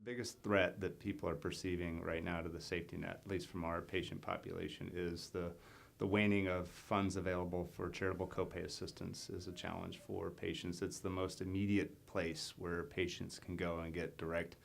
Biggest threat that people are perceiving right now to the safety net, at least from our patient population, is the waning of funds available for charitable copay assistance is a challenge for patients. It's the most immediate place where patients can go and get direct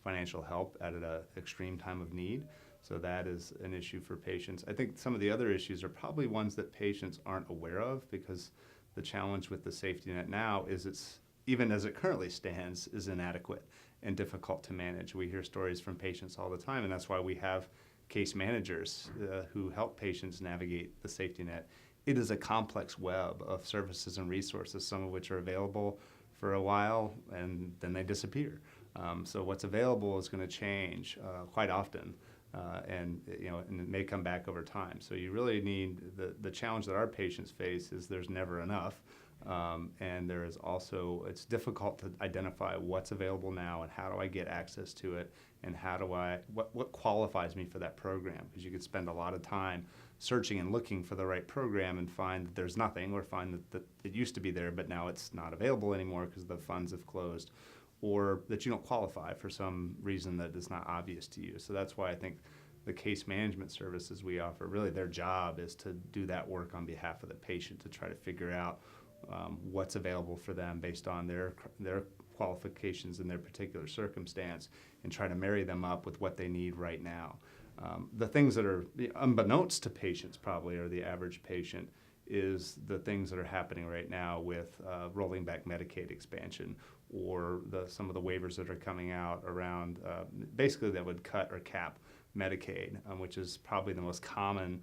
financial help at an extreme time of need. So that is an issue for patients. I think some of the other issues are probably ones that patients aren't aware of, because the challenge with the safety net now is it's, even as it currently stands, is inadequate and difficult to manage. We hear stories from patients all the time, and that's why we have case managers who help patients navigate the safety net. It is a complex web of services and resources, some of which are available for a while and then they disappear. So what's available is going to change quite often, and it may come back over time. So you really need, the challenge that our patients face is there's never enough. And there is also, it's difficult to identify what's available now and how do I get access to it, and how do what qualifies me for that program, because you could spend a lot of time searching and looking for the right program and find that there's nothing, or find that it used to be there but now it's not available anymore because the funds have closed, or that you don't qualify for some reason that is not obvious to you. So that's why I think the case management services we offer, really their job is to do that work on behalf of the patient, to try to figure out what's available for them based on their qualifications in their particular circumstance, and try to marry them up with what they need right now. The things that are unbeknownst to patients, probably, or the average patient, is the things that are happening right now with rolling back Medicaid expansion, or some of the waivers that are coming out around, basically that would cut or cap Medicaid, which is probably the most common,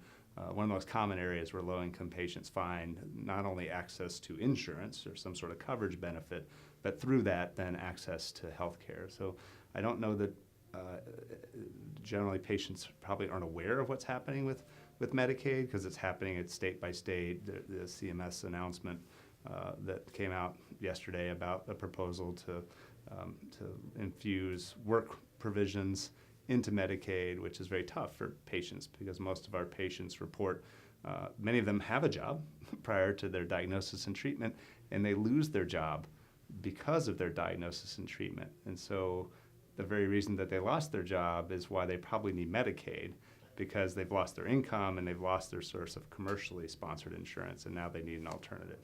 one of the most common areas where low-income patients find not only access to insurance or some sort of coverage benefit, but through that then access to health care. So I don't know that generally patients probably aren't aware of what's happening with Medicaid, because it's happening at state by state. The CMS announcement that came out yesterday about a proposal to infuse work provisions into Medicaid, which is very tough for patients, because most of our patients report, many of them have a job prior to their diagnosis and treatment, and they lose their job because of their diagnosis and treatment. And so the very reason that they lost their job is why they probably need Medicaid, because they've lost their income and they've lost their source of commercially sponsored insurance, and now they need an alternative.